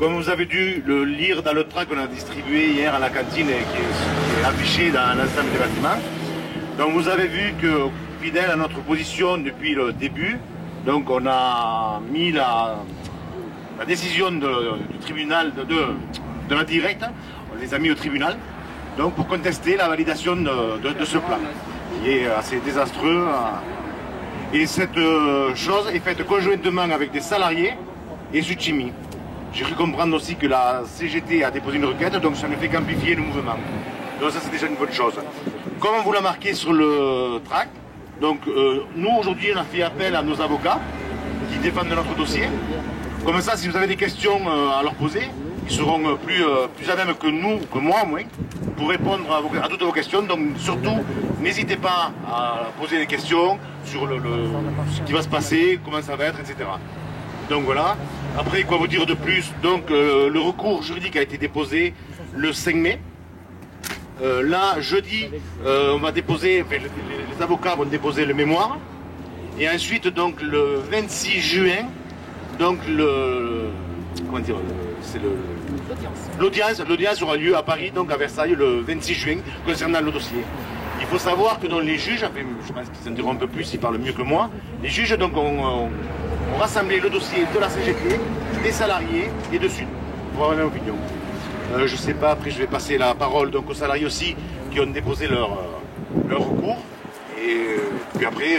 Comme vous avez dû le lire dans le tract qu'on a distribué hier à la cantine et qui est affiché dans l'ensemble des bâtiments, donc vous avez vu que, fidèle à notre position depuis le début, donc on a mis la décision du tribunal de la directe, on les a mis au tribunal, donc pour contester la validation de ce plan, qui est assez désastreux. Et cette chose est faite conjointement avec des salariés et Sud-Chimie. J'ai cru comprendre aussi que la CGT a déposé une requête, donc ça ne fait qu'amplifier le mouvement. Donc ça c'est déjà une bonne chose. Comme on vous l'a marqué sur le tract, donc nous aujourd'hui on a fait appel à nos avocats qui défendent notre dossier. Comme ça, si vous avez des questions à leur poser, ils seront plus à même que nous, que moi au moins, pour répondre à toutes vos questions. Donc surtout, n'hésitez pas à poser des questions sur ce qui va se passer, comment ça va être, etc. Donc voilà. Après, quoi vous dire de plus? Donc le recours juridique a été déposé le 5 mai. Là, jeudi, on va déposer, enfin, les avocats vont déposer le mémoire. Et ensuite, donc le 26 juin, donc l'audience aura lieu à Paris, donc à Versailles, le 26 juin, concernant le dossier. Il faut savoir que dans les juges, enfin, je pense qu'ils en diront un peu plus, ils parlent mieux que moi, les juges donc, ont rassemblé le dossier de la CGT, des salariés et de Sud, pour avoir une opinion. Je ne sais pas, après je vais passer la parole donc, aux salariés aussi qui ont déposé leur recours. Et puis après,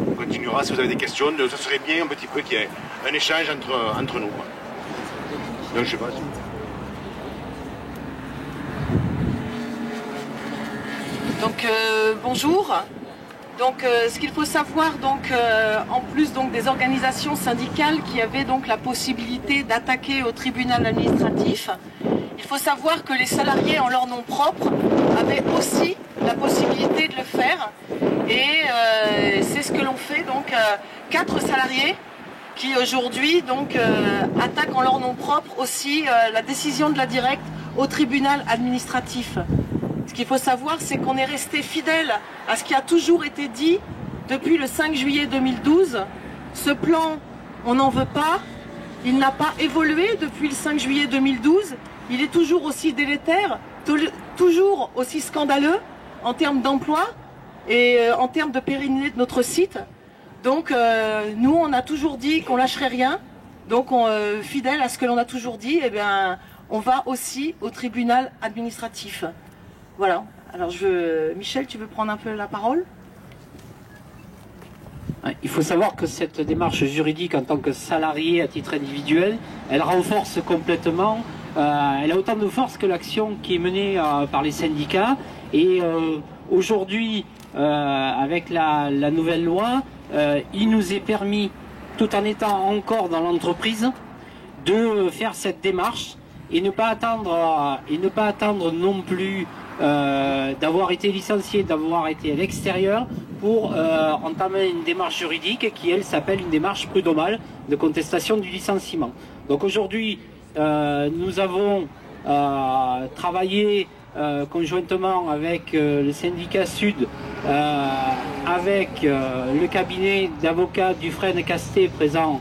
on continuera si vous avez des questions. Ça serait bien un petit peu qu'il y ait un échange entre nous. Quoi. Donc je sais pas. Donc bonjour. Donc ce qu'il faut savoir, donc en plus donc des organisations syndicales qui avaient donc la possibilité d'attaquer au tribunal administratif, il faut savoir que les salariés en leur nom propre avaient aussi la possibilité de le faire. Et c'est ce que l'on fait, donc 4 salariés qui aujourd'hui donc attaquent en leur nom propre aussi la décision de la directe au tribunal administratif. Ce qu'il faut savoir, c'est qu'on est resté fidèle à ce qui a toujours été dit depuis le 5 juillet 2012. Ce plan, on n'en veut pas, il n'a pas évolué depuis le 5 juillet 2012, il est toujours aussi délétère, toujours aussi scandaleux en termes d'emploi et en termes de pérennité de notre site. Donc nous on a toujours dit qu'on lâcherait rien, donc fidèle à ce que l'on a toujours dit, eh bien, on va aussi au tribunal administratif. Voilà, alors Michel, tu veux prendre un peu la parole? Il faut savoir que cette démarche juridique en tant que salarié à titre individuel, elle renforce complètement, elle a autant de force que l'action qui est menée par les syndicats. Et aujourd'hui, avec la nouvelle loi, il nous est permis, tout en étant encore dans l'entreprise, de faire cette démarche et ne pas attendre non plus d'avoir été licencié, d'avoir été à l'extérieur pour entamer une démarche juridique qui, elle, s'appelle une démarche prud'homale de contestation du licenciement. Donc aujourd'hui, nous avons travaillé conjointement avec le syndicat Sud, avec le cabinet d'avocats Dufresne Castet présent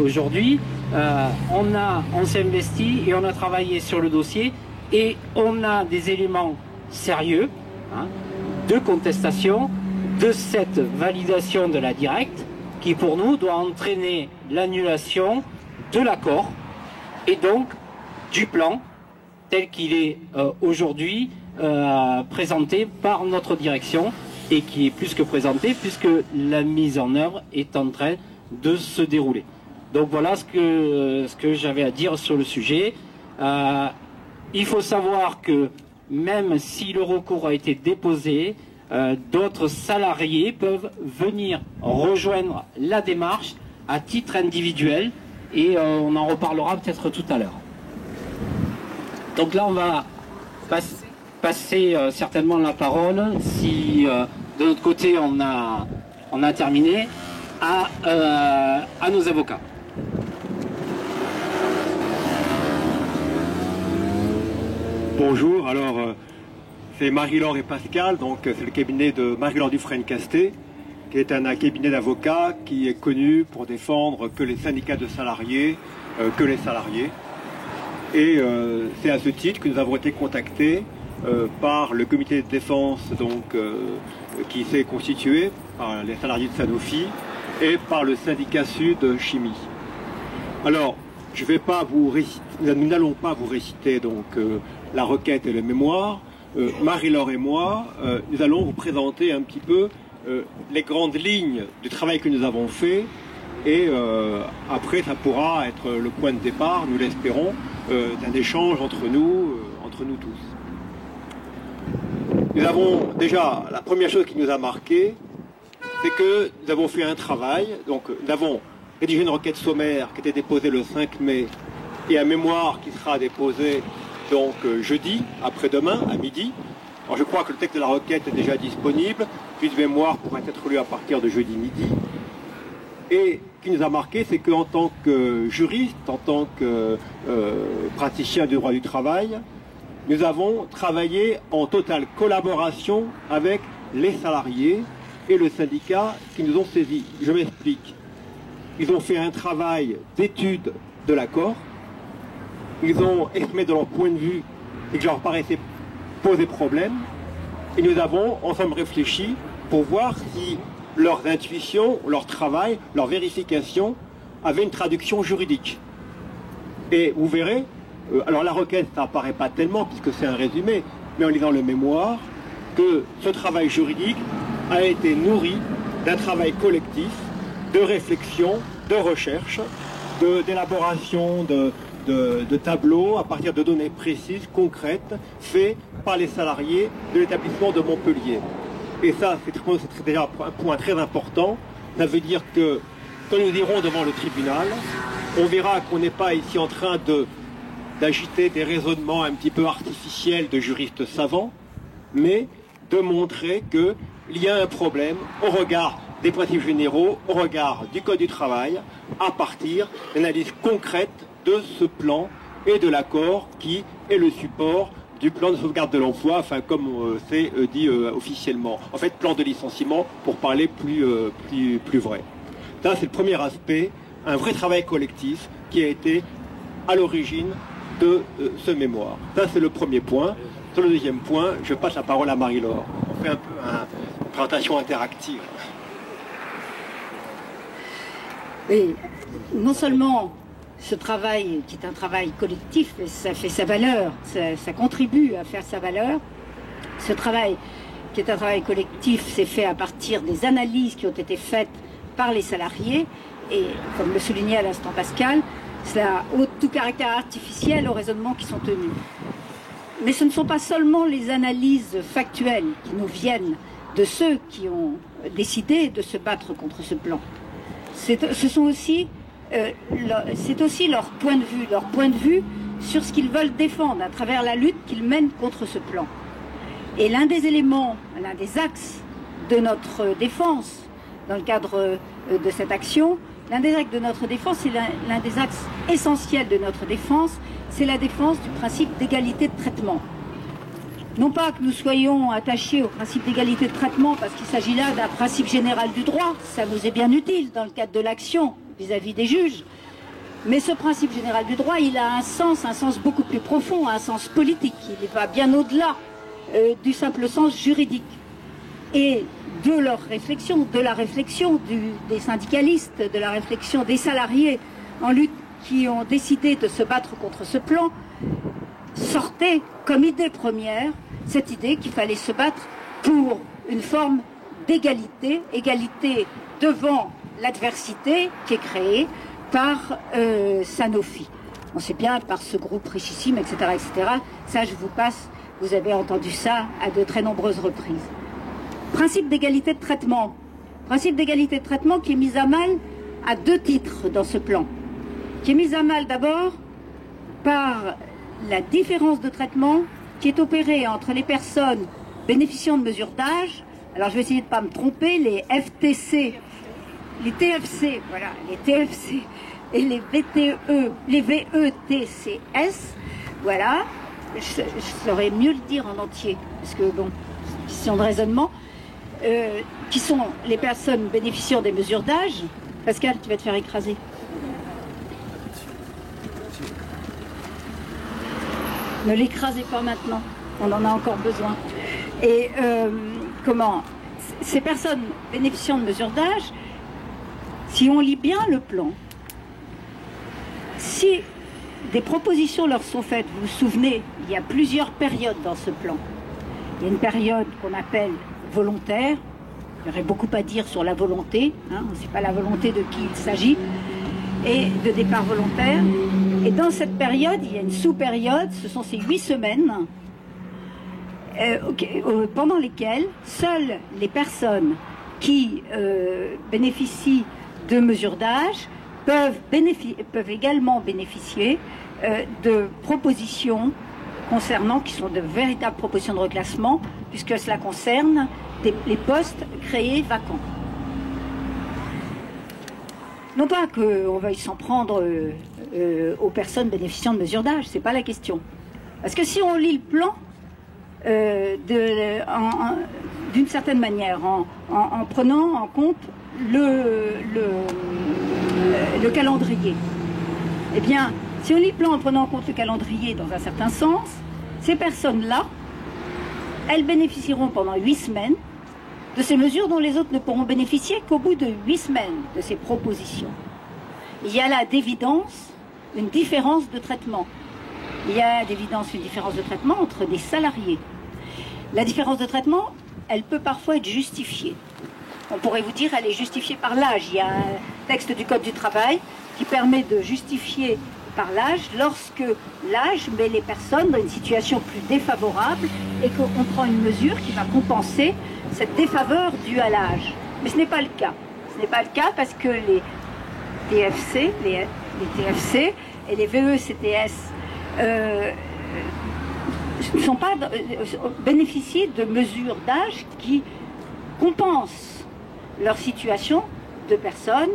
aujourd'hui. On s'est investi et on a travaillé sur le dossier et on a des éléments sérieux de contestation de cette validation de la directe qui pour nous doit entraîner l'annulation de l'accord et donc du plan tel qu'il est aujourd'hui présenté par notre direction et qui est plus que présenté puisque la mise en œuvre est en train de se dérouler. Donc voilà ce que j'avais à dire sur le sujet. Il faut savoir que même si le recours a été déposé, d'autres salariés peuvent venir rejoindre la démarche à titre individuel et on en reparlera peut-être tout à l'heure. Donc là on va passer certainement la parole, si de notre côté on a terminé, à nos avocats. Bonjour, alors c'est Marie-Laure et Pascal, donc c'est le cabinet de Marie-Laure Dufresne Castet, qui est un cabinet d'avocats qui est connu pour défendre que les syndicats de salariés, que les salariés. Et c'est à ce titre que nous avons été contactés par le comité de défense qui s'est constitué par les salariés de Sanofi et par le syndicat Sud Chimie. Alors, nous n'allons pas vous réciter la requête et le mémoire. Marie-Laure et moi, nous allons vous présenter un petit peu les grandes lignes du travail que nous avons fait et après ça pourra être le point de départ, nous l'espérons, d'un échange entre nous tous. Nous avons déjà, la première chose qui nous a marqué, c'est que nous avons fait un travail, donc nous avons rédigé une requête sommaire qui était déposée le 5 mai et un mémoire qui sera déposé donc jeudi, après-demain, à midi. Alors je crois que le texte de la requête est déjà disponible, puis le mémoire pourrait être lu à partir de jeudi midi. Et ce qui nous a marqué, c'est qu'en tant que juriste, en tant que praticien du droit du travail, nous avons travaillé en totale collaboration avec les salariés et le syndicat qui nous ont saisis. Je m'explique. Ils ont fait un travail d'étude de l'accord. Ils ont exprimé de leur point de vue et que leur paraissait poser problème. Et nous avons ensemble réfléchi pour voir si leurs intuitions, leur travail, leur vérification avaient une traduction juridique. Et vous verrez, alors la requête, ça n'apparaît pas tellement puisque c'est un résumé, mais en lisant le mémoire, que ce travail juridique a été nourri d'un travail collectif, de réflexion, de recherche, d'élaboration de tableaux à partir de données précises, concrètes, faits par les salariés de l'établissement de Montpellier. Et ça, c'est déjà un point très important. Ça veut dire que quand nous irons devant le tribunal, on verra qu'on n'est pas ici en train d'agiter des raisonnements un petit peu artificiels de juristes savants, mais de montrer qu'il y a un problème au regard des principes généraux, au regard du Code du travail, à partir d'analyses concrètes de ce plan et de l'accord qui est le support du plan de sauvegarde de l'emploi, enfin comme c'est dit officiellement. En fait, plan de licenciement pour parler plus vrai. Ça, c'est le premier aspect, un vrai travail collectif qui a été à l'origine de ce mémoire. Ça, c'est le premier point. Sur le deuxième point, je passe la parole à Marie-Laure. On fait un peu une présentation interactive. Et non seulement ce travail, qui est un travail collectif, ça fait sa valeur, ça contribue à faire sa valeur. Ce travail, qui est un travail collectif, c'est fait à partir des analyses qui ont été faites par les salariés. Et comme le soulignait à l'instant Pascal, cela ôte tout caractère artificiel aux raisonnements qui sont tenus. Mais ce ne sont pas seulement les analyses factuelles qui nous viennent de ceux qui ont décidé de se battre contre ce plan. C'est aussi leur point de vue sur ce qu'ils veulent défendre à travers la lutte qu'ils mènent contre ce plan. Et l'un des éléments, l'un des axes de notre défense dans le cadre de cette action, l'un des axes de notre défense, et l'un des axes essentiels de notre défense, c'est la défense du principe d'égalité de traitement. Non pas que nous soyons attachés au principe d'égalité de traitement parce qu'il s'agit là d'un principe général du droit, ça nous est bien utile dans le cadre de l'action vis-à-vis des juges, mais ce principe général du droit, il a un sens beaucoup plus profond, un sens politique, il va bien au-delà du simple sens juridique. Et de leur réflexion, de la réflexion des syndicalistes, de la réflexion des salariés en lutte qui ont décidé de se battre contre ce plan, sortait comme idée première cette idée qu'il fallait se battre pour une forme d'égalité, égalité devant l'adversité qui est créée par Sanofi. On sait bien, par ce groupe richissime, etc., etc. Ça, je vous passe, vous avez entendu ça à de très nombreuses reprises. Principe d'égalité de traitement. Principe d'égalité de traitement qui est mis à mal à deux titres dans ce plan. Qui est mis à mal d'abord par la différence de traitement qui est opérée entre les personnes bénéficiant de mesures d'âge, alors je vais essayer de ne pas me tromper, les FTC, les TFC, voilà, les TFC et les VTE, les VETCS, voilà, je saurais mieux le dire en entier, parce que bon, question de raisonnement, qui sont les personnes bénéficiant des mesures d'âge. Pascal, tu vas te faire écraser. Ne l'écrasez pas maintenant, on en a encore besoin. Et ces personnes bénéficiant de mesures d'âge, si on lit bien le plan, si des propositions leur sont faites, vous vous souvenez, il y a plusieurs périodes dans ce plan. Il y a une période qu'on appelle volontaire. Il y aurait beaucoup à dire sur la volonté, hein, on ne sait pas la volonté de qui il s'agit, et de départ volontaire. Et dans cette période, il y a une sous-période, ce sont ces 8 semaines, pendant lesquelles seules les personnes qui bénéficient de mesures d'âge peuvent également bénéficier de propositions concernant, qui sont de véritables propositions de reclassement, puisque cela concerne les postes créés vacants. Non pas qu'on veuille s'en prendre aux personnes bénéficiant de mesures d'âge, c'est pas la question. Parce que si on lit le plan d'une certaine manière, en prenant en compte le calendrier, eh bien, si on lit le plan en prenant en compte le calendrier dans un certain sens, ces personnes-là, elles bénéficieront pendant 8 semaines de ces mesures dont les autres ne pourront bénéficier qu'au bout de 8 semaines de ces propositions. Il y a là d'évidence une différence de traitement. Il y a d'évidence une différence de traitement entre des salariés. La différence de traitement, elle peut parfois être justifiée. On pourrait vous dire elle est justifiée par l'âge. Il y a un texte du Code du travail qui permet de justifier par l'âge lorsque l'âge met les personnes dans une situation plus défavorable et qu'on prend une mesure qui va compenser cette défaveur due à l'âge. Mais ce n'est pas le cas. Ce n'est pas le cas parce que les TFC, les TFC et les VECTS ne sont pas bénéficient de mesures d'âge qui compensent leur situation de personnes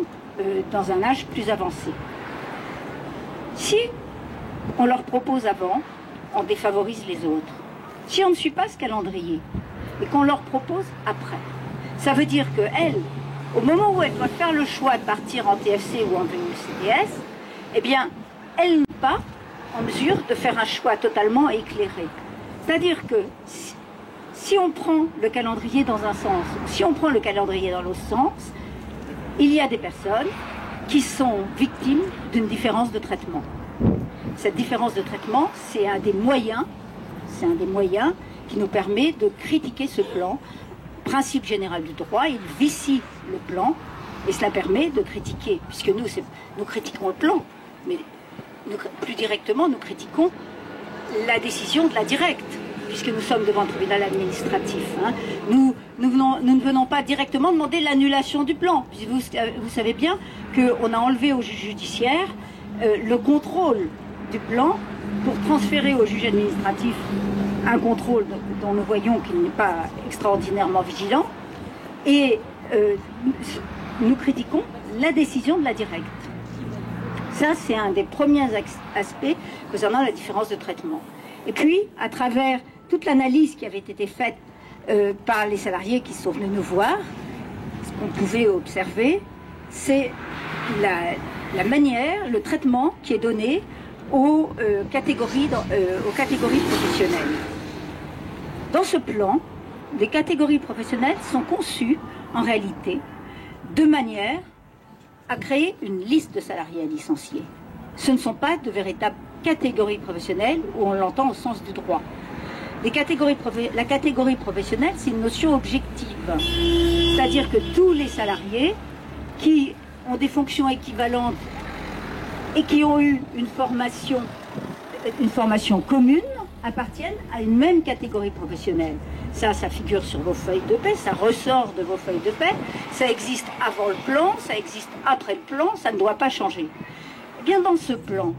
dans un âge plus avancé. Si on leur propose avant, on défavorise les autres. Si on ne suit pas ce calendrier et qu'on leur propose après, ça veut dire qu'elles, au moment où elles doivent faire le choix de partir en TFC ou en VECTS, eh bien, elles n'ont pas en mesure de faire un choix totalement éclairé. C'est-à-dire que si on prend le calendrier dans un sens, si on prend le calendrier dans l'autre sens, il y a des personnes qui sont victimes d'une différence de traitement. Cette différence de traitement, c'est un des moyens qui nous permet de critiquer ce plan. Principe général du droit, il vicie le plan et cela permet de critiquer, puisque nous critiquons le plan, mais plus directement, nous critiquons la décision de la directe, puisque nous sommes devant le tribunal administratif. Hein. Nous ne venons pas directement demander l'annulation du plan. Vous savez bien qu'on a enlevé au juge judiciaire le contrôle du plan pour transférer au juge administratif un contrôle dont nous voyons qu'il n'est pas extraordinairement vigilant. Et nous critiquons la décision de la directe. Ça, c'est un des premiers aspects concernant la différence de traitement. Et puis, à travers toute l'analyse qui avait été faite par les salariés qui sont venus nous voir, ce qu'on pouvait observer, c'est la manière, le traitement qui est donné aux catégories professionnelles. Dans ce plan, les catégories professionnelles sont conçues, en réalité, de manière à créer une liste de salariés à licencier. Ce ne sont pas de véritables catégories professionnelles où on l'entend au sens du droit. La catégorie professionnelle, c'est une notion objective. C'est-à-dire que tous les salariés qui ont des fonctions équivalentes et qui ont eu une formation commune appartiennent à une même catégorie professionnelle. Ça figure sur vos feuilles de paie, ça ressort de vos feuilles de paie, ça existe avant le plan, ça existe après le plan, ça ne doit pas changer. Eh bien, dans ce plan,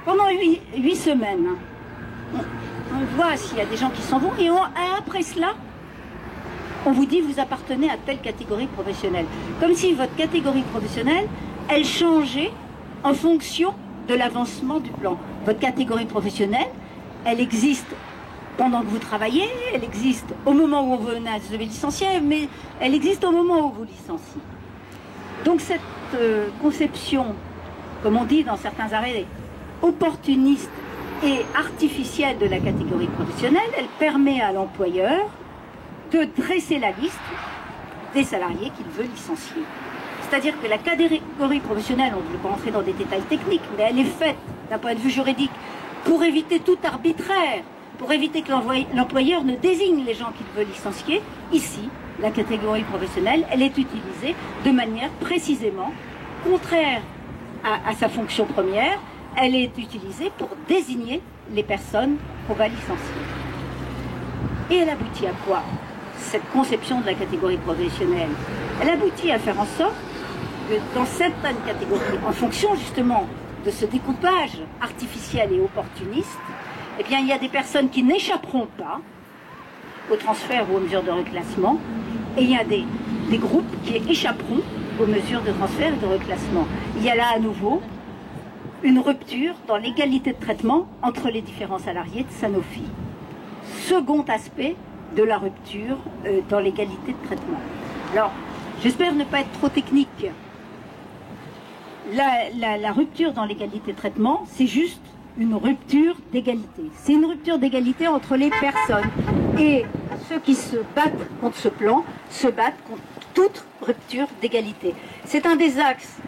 pendant 8 semaines, on voit s'il y a des gens qui s'en vont, et après cela, on vous dit vous appartenez à telle catégorie professionnelle. Comme si votre catégorie professionnelle, elle changeait en fonction de l'avancement du plan. Votre catégorie professionnelle, elle existe pendant que vous travaillez, elle existe au moment où vous devez licencier, mais elle existe au moment où vous licenciez. Donc cette conception, comme on dit dans certains arrêts, opportuniste et artificielle de la catégorie professionnelle, elle permet à l'employeur de dresser la liste des salariés qu'il veut licencier. C'est-à-dire que la catégorie professionnelle, on ne veut pas entrer dans des détails techniques, mais elle est faite d'un point de vue juridique pour éviter tout arbitraire, pour éviter que l'employeur ne désigne les gens qu'il veut licencier. Ici, la catégorie professionnelle, elle est utilisée de manière précisément contraire à sa fonction première. Elle est utilisée pour désigner les personnes qu'on va licencier. Et elle aboutit à quoi, cette conception de la catégorie professionnelle? Elle aboutit à faire en sorte que dans certaines catégories, en fonction justement de ce découpage artificiel et opportuniste, eh bien, il y a des personnes qui n'échapperont pas au transfert ou aux mesures de reclassement, et il y a des groupes qui échapperont aux mesures de transfert et de reclassement. Il y a là à nouveau une rupture dans l'égalité de traitement entre les différents salariés de Sanofi. Second aspect de la rupture dans l'égalité de traitement. Alors, j'espère ne pas être trop technique. La rupture dans l'égalité de traitement, c'est juste une rupture d'égalité. C'est une rupture d'égalité entre les personnes. Et ceux qui se battent contre ce plan se battent contre toute rupture d'égalité. C'est un des axes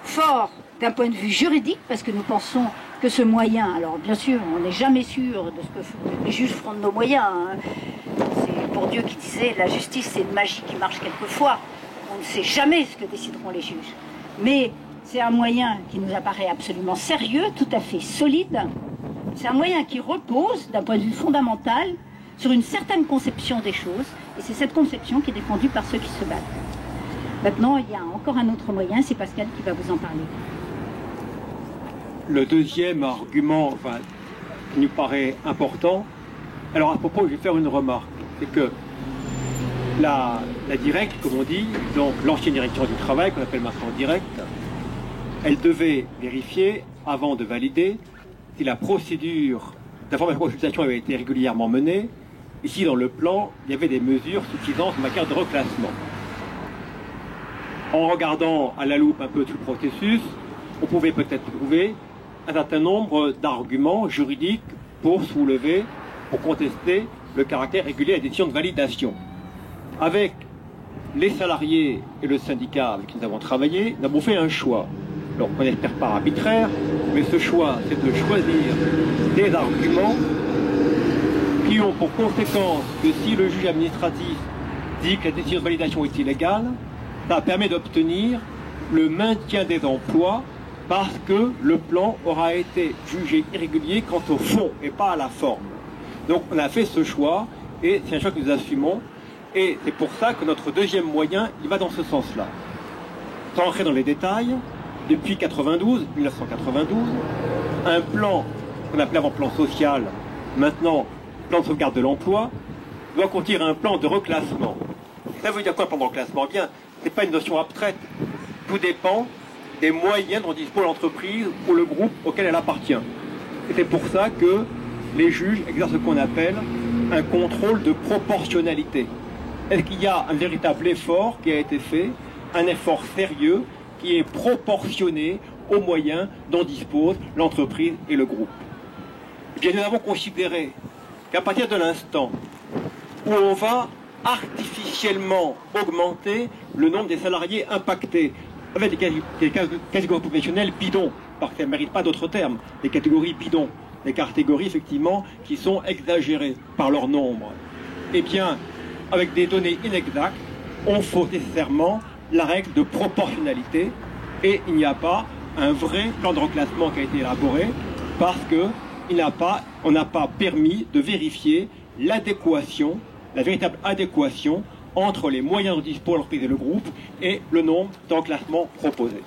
forts d'un point de vue juridique, parce que nous pensons que ce moyen, alors bien sûr, on n'est jamais sûr de ce que les juges feront de nos moyens. Hein. C'est Bourdieu qui disait, la justice c'est une magie qui marche quelquefois. On ne sait jamais ce que décideront les juges. Mais c'est un moyen qui nous apparaît absolument sérieux, tout à fait solide. C'est un moyen qui repose, d'un point de vue fondamental, sur une certaine conception des choses. Et c'est cette conception qui est défendue par ceux qui se battent. Maintenant, il y a encore un autre moyen, c'est Pascal qui va vous en parler. Le deuxième argument qui nous paraît important, alors à propos, je vais faire une remarque, c'est que la directe, comme on dit, donc l'ancienne direction du travail, qu'on appelle maintenant directe, elle devait vérifier, avant de valider, si la procédure d'information et consultation avait été régulièrement menée, et si dans le plan, il y avait des mesures suffisantes en matière de reclassement. En regardant à la loupe un peu tout le processus, on pouvait peut-être trouver un certain nombre d'arguments juridiques pour soulever, pour contester le caractère régulier à la décision de validation. Avec les salariés et le syndicat avec qui nous avons travaillé, nous avons fait un choix. Alors, on n'espère pas arbitraire, mais ce choix, c'est de choisir des arguments qui ont pour conséquence que si le juge administratif dit que la décision de validation est illégale, ça permet d'obtenir le maintien des emplois parce que le plan aura été jugé irrégulier quant au fond et pas à la forme. Donc on a fait ce choix et c'est un choix que nous assumons et c'est pour ça que notre deuxième moyen, il va dans ce sens-là. Sans entrer dans les détails, depuis 1992, un plan qu'on appelait avant plan social, maintenant plan de sauvegarde de l'emploi, doit contenir un plan de reclassement. Ça veut dire quoi, plan de reclassement? Bien, ce n'est pas une notion abstraite. Tout dépend des moyens dont dispose l'entreprise ou le groupe auquel elle appartient. Et c'est pour ça que les juges exercent ce qu'on appelle un contrôle de proportionnalité. Est-ce qu'il y a un véritable effort qui a été fait, un effort sérieux qui est proportionné aux moyens dont dispose l'entreprise et le groupe? Eh bien, nous avons considéré qu'à partir de l'instant où on va artificiellement augmenter le nombre des salariés impactés, avec des catégories professionnelles bidons, parce qu'elles ne méritent pas d'autres termes, des catégories bidons, des catégories effectivement qui sont exagérées par leur nombre. Eh bien, avec des données inexactes, on faut nécessairement la règle de proportionnalité et il n'y a pas un vrai plan de reclassement qui a été élaboré parce qu'on n'a pas permis de vérifier l'adéquation, la véritable adéquation entre les moyens dont dispose l'entreprise et le groupe et le nombre de reclassements proposés.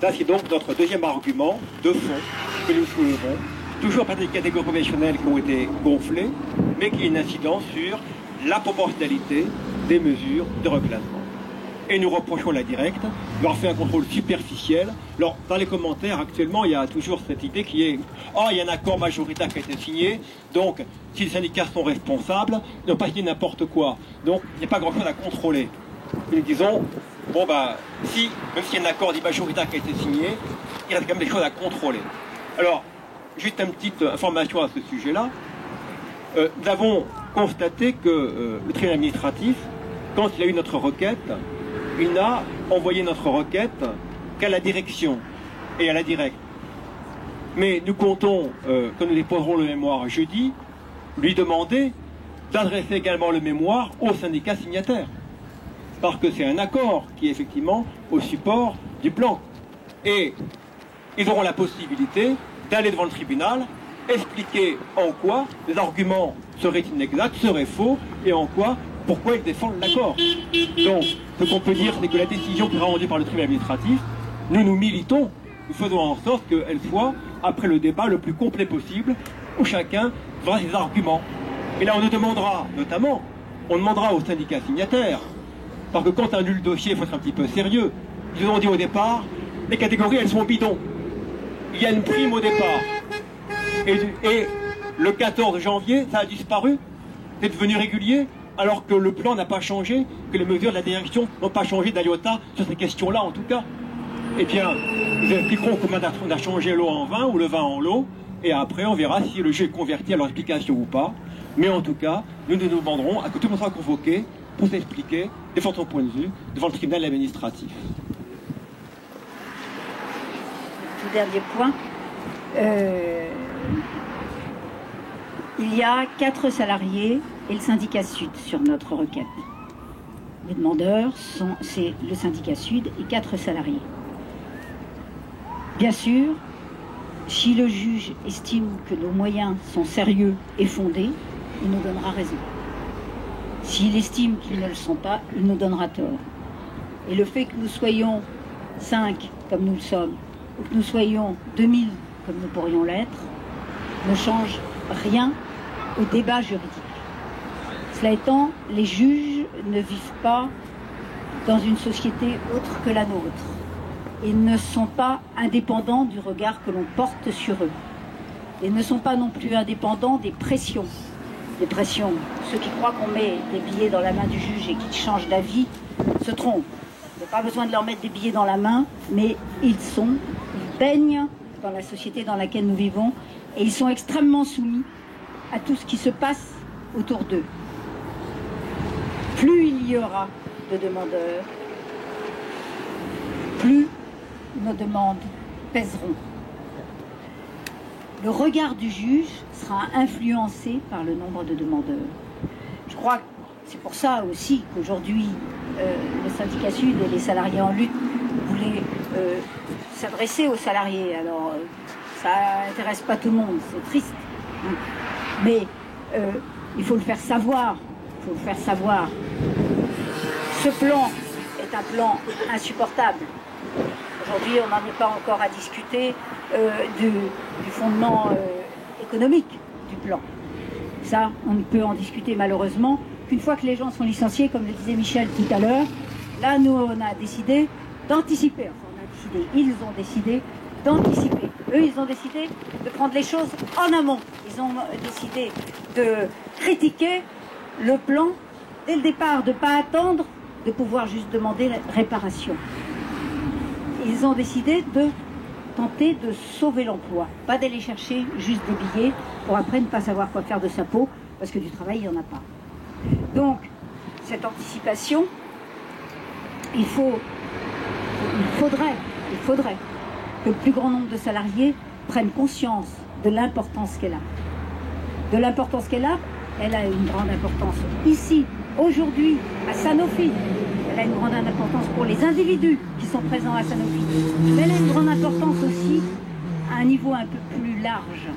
Ça, c'est donc notre deuxième argument de fond que nous soulevons, toujours à partir des catégories professionnelles qui ont été gonflées, mais qui a une incidence sur la proportionnalité des mesures de reclassement. Et nous reprochons la directe d'avoir fait un contrôle superficiel. Alors, dans les commentaires, actuellement, il y a toujours cette idée qui est « Oh, il y a un accord majoritaire qui a été signé, donc si les syndicats sont responsables, ils n'ont pas signé n'importe quoi. Donc, il n'y a pas grand-chose à contrôler. » Nous disons « Bon, si, même s'il y a un accord majoritaire qui a été signé, il reste quand même des choses à contrôler. » Alors, juste une petite information à ce sujet-là. Nous avons constaté que le tribunal administratif, quand il a eu notre requête, il n'a envoyé notre requête qu'à la direction et à la directe. Mais nous comptons, quand nous déposerons le mémoire jeudi, lui demander d'adresser également le mémoire au syndicat signataire. Parce que c'est un accord qui est effectivement au support du plan. Et ils auront la possibilité d'aller devant le tribunal, expliquer en quoi les arguments seraient inexacts, seraient faux, et en quoi, pourquoi ils défendent l'accord. Donc, ce qu'on peut dire, c'est que la décision qui sera rendue par le tribunal administratif, nous militons, nous faisons en sorte qu'elle soit, après le débat, le plus complet possible, où chacun fera ses arguments. Et là, on nous demandera, notamment, on demandera aux syndicats signataires, parce que quand on annule le dossier, il faut être un petit peu sérieux. Ils nous ont dit au départ, les catégories, elles sont bidons. Il y a une prime au départ. Et le 14 janvier, ça a disparu. C'est devenu régulier, alors que le plan n'a pas changé, que les mesures de la direction n'ont pas changé d'iota sur ces questions-là, en tout cas. Eh bien, ils expliqueront comment on a changé l'eau en vin ou le vin en l'eau, et après, on verra si le jeu est converti à leur explication ou pas. Mais en tout cas, nous nous demanderons à que tout le monde soit convoqué pour s'expliquer, défendre son point de vue devant le tribunal administratif. Tout dernier point. Il y a 4 salariés et le syndicat Sud sur notre requête. Les demandeurs, c'est le syndicat Sud et 4 salariés. Bien sûr, si le juge estime que nos moyens sont sérieux et fondés, il nous donnera raison. S'il estime qu'ils ne le sont pas, il nous donnera tort. Et le fait que nous soyons 5 comme nous le sommes, ou que nous soyons 2000 comme nous pourrions l'être, ne change rien au débat juridique. Cela étant, les juges ne vivent pas dans une société autre que la nôtre. Ils ne sont pas indépendants du regard que l'on porte sur eux. Ils ne sont pas non plus indépendants des pressions. Des pressions. Ceux qui croient qu'on met des billets dans la main du juge et qu'ils changent d'avis se trompent. Il n'y a pas besoin de leur mettre des billets dans la main, mais ils baignent dans la société dans laquelle nous vivons et ils sont extrêmement soumis à tout ce qui se passe autour d'eux. Plus il y aura de demandeurs, plus nos demandes pèseront. Le regard du juge sera influencé par le nombre de demandeurs. Je crois que c'est pour ça aussi qu'aujourd'hui, le syndicat Sud et les salariés en lutte voulaient s'adresser aux salariés. Alors, ça n'intéresse pas tout le monde, c'est triste. Mais il faut le faire savoir. Il faut le faire savoir. Ce plan est un plan insupportable. Aujourd'hui, on n'en est pas encore à discuter du fondement économique du plan. Ça, on ne peut en discuter malheureusement qu'une fois que les gens sont licenciés, comme le disait Michel tout à l'heure. Là, nous, on a décidé d'anticiper. Enfin, ils ont décidé d'anticiper. Eux, ils ont décidé de prendre les choses en amont. Ils ont décidé de critiquer le plan dès le départ, de ne pas attendre de pouvoir juste demander la réparation. Ils ont décidé de tenter de sauver l'emploi, pas d'aller chercher juste des billets pour après ne pas savoir quoi faire de sa peau, parce que du travail, il n'y en a pas. Donc, cette anticipation, il faudrait que le plus grand nombre de salariés prennent conscience de l'importance qu'elle a. De l'importance qu'elle a, elle a une grande importance ici, aujourd'hui, à Sanofi. Elle a une grande importance pour les individus qui sont présents à Sanofi. Mais elle a une grande importance aussi à un niveau un peu plus large.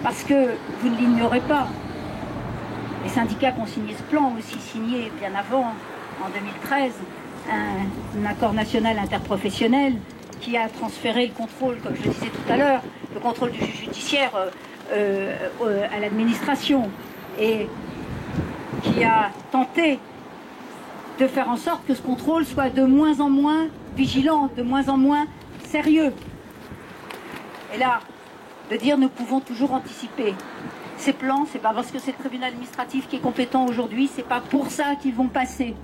Parce que, vous ne l'ignorez pas, les syndicats qui ont signé ce plan ont aussi signé bien avant, en 2013, un accord national interprofessionnel qui a transféré le contrôle, comme je le disais tout à l'heure, le contrôle du juge judiciaire à l'administration et qui a tenté de faire en sorte que ce contrôle soit de moins en moins vigilant, de moins en moins sérieux. Et là, de dire nous pouvons toujours anticiper. Ces plans, c'est pas parce que c'est le tribunal administratif qui est compétent aujourd'hui, c'est pas pour ça qu'ils vont passer.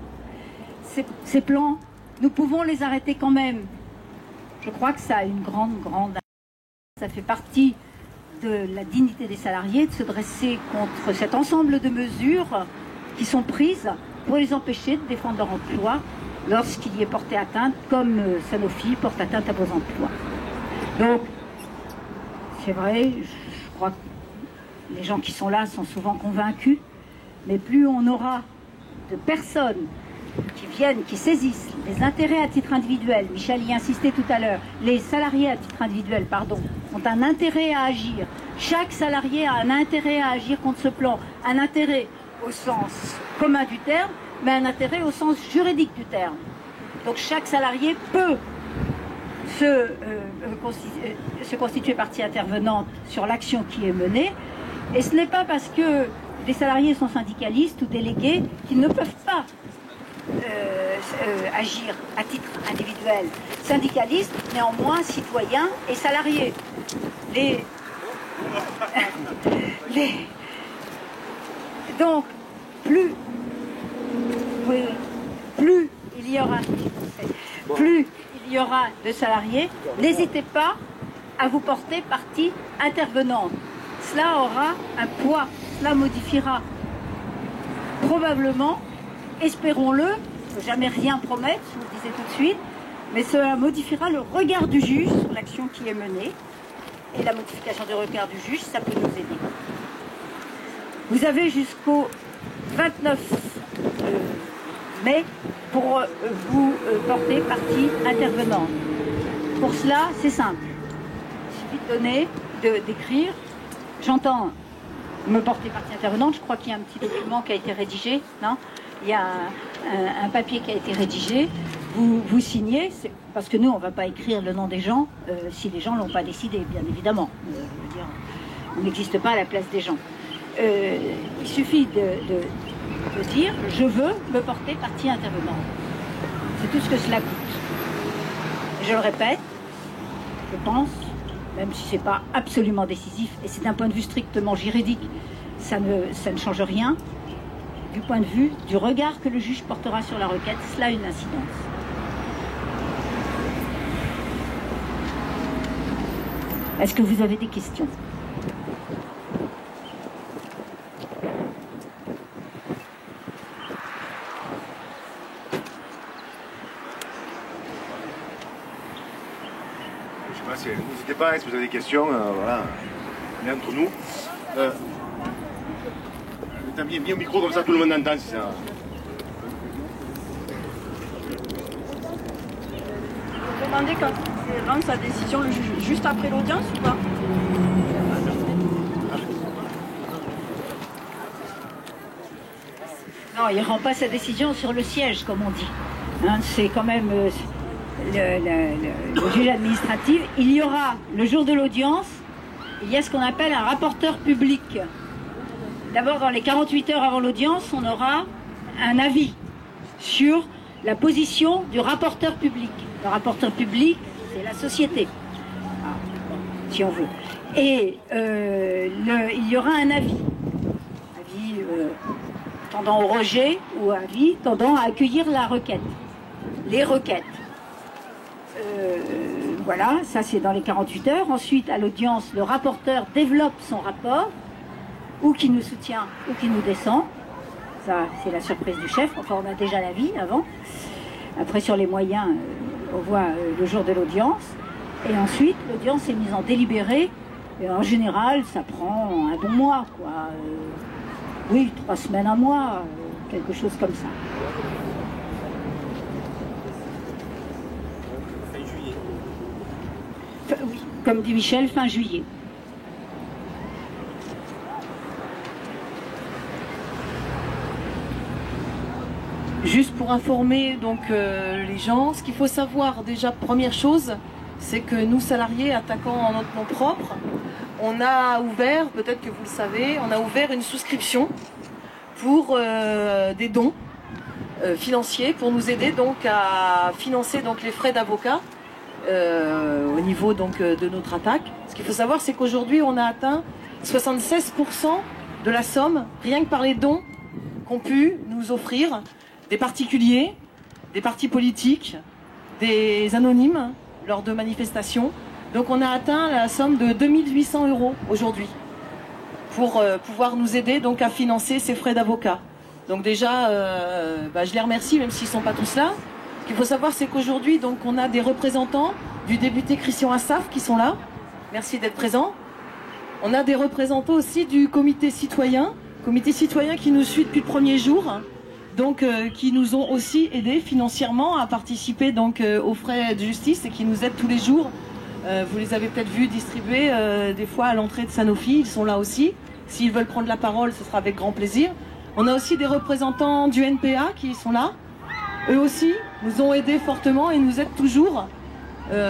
Ces plans, nous pouvons les arrêter quand même. Je crois que ça a une grande... Ça fait partie de la dignité des salariés de se dresser contre cet ensemble de mesures qui sont prises pour les empêcher de défendre leur emploi lorsqu'il y est porté atteinte, comme Sanofi porte atteinte à vos emplois. Donc, c'est vrai, je crois que les gens qui sont là sont souvent convaincus, mais plus on aura de personnes qui viennent, qui saisissent les intérêts à titre individuel, Michel y insistait tout à l'heure, les salariés à titre individuel, pardon, ont un intérêt à agir. Chaque salarié a un intérêt à agir contre ce plan, un intérêt au sens commun du terme, mais un intérêt au sens juridique du terme. Donc chaque salarié peut se constituer partie intervenante sur l'action qui est menée, et ce n'est pas parce que les salariés sont syndicalistes ou délégués qu'ils ne peuvent pas agir à titre individuel. Syndicalistes, néanmoins citoyens et salariés. Donc, plus il y aura de salariés, n'hésitez pas à vous porter partie intervenante. Cela aura un poids, cela modifiera probablement, espérons-le, il ne faut jamais rien promettre, je vous le disais tout de suite, mais cela modifiera le regard du juge sur l'action qui est menée, et la modification du regard du juge, ça peut nous aider. Vous avez jusqu'au 29 mai pour vous porter partie intervenante. Pour cela, c'est simple. Il suffit de donner, d'écrire. J'entends me porter partie intervenante. Je crois qu'il y a un petit document qui a été rédigé. Non, il y a un papier qui a été rédigé. Vous signez, parce que nous, on ne va pas écrire le nom des gens si les gens ne l'ont pas décidé, bien évidemment. Je veux dire, on n'existe pas à la place des gens. Il suffit de dire « je veux me porter partie intervenante ». C'est tout ce que cela coûte. Et je le répète, je pense, même si ce n'est pas absolument décisif, et c'est d'un point de vue strictement juridique, ça ne change rien, du point de vue du regard que le juge portera sur la requête, cela a une incidence. Est-ce que vous avez des questions ? N'hésitez pas, si vous avez des questions, voilà, on est entre nous. T'as mis au micro comme ça, tout le monde entend, si ça... Vous demandez quand il rend sa décision, le juge, juste après l'audience ou pas? Non, il ne rend pas sa décision sur le siège, comme on dit. Hein, c'est quand même... le juge administratif, il y aura, le jour de l'audience, il y a ce qu'on appelle un rapporteur public. D'abord, dans les 48 heures avant l'audience, on aura un avis sur la position du rapporteur public. Le rapporteur public, c'est la société, si on veut. Et il y aura un avis tendant au rejet ou avis tendant à accueillir la requête, les requêtes. Voilà, ça c'est dans les 48 heures. Ensuite, à l'audience, le rapporteur développe son rapport, ou qui nous soutient, ou qui nous descend. Ça, c'est la surprise du chef. Enfin, on a déjà l'avis avant. Après, sur les moyens, on voit le jour de l'audience. Et ensuite, l'audience est mise en délibéré. Et en général, ça prend un bon mois, quoi. Oui, 3 semaines, un mois, quelque chose comme ça. Oui, comme dit Michel, fin juillet. Juste pour informer donc les gens, ce qu'il faut savoir déjà, première chose, c'est que nous salariés attaquant en notre nom propre, on a ouvert, peut-être que vous le savez, on a ouvert une souscription pour des dons financiers pour nous aider donc à financer donc les frais d'avocat au niveau donc de notre attaque. Ce qu'il faut savoir, c'est qu'aujourd'hui on a atteint 76% de la somme rien que par les dons qu'ont pu nous offrir des particuliers, des partis politiques, des anonymes lors de manifestations. Donc on a atteint la somme de 2800 € aujourd'hui pour pouvoir nous aider donc à financer ces frais d'avocat. Donc déjà, je les remercie même s'ils ne sont pas tous là. Ce qu'il faut savoir, c'est qu'aujourd'hui, donc, on a des représentants du député Christian Assaf qui sont là. Merci d'être présents. On a des représentants aussi du comité citoyen qui nous suit depuis le premier jour, donc qui nous ont aussi aidés financièrement à participer donc aux frais de justice et qui nous aident tous les jours. Vous les avez peut-être vus distribuer des fois à l'entrée de Sanofi, ils sont là aussi. S'ils veulent prendre la parole, ce sera avec grand plaisir. On a aussi des représentants du NPA qui sont là. Eux aussi nous ont aidés fortement et nous aident toujours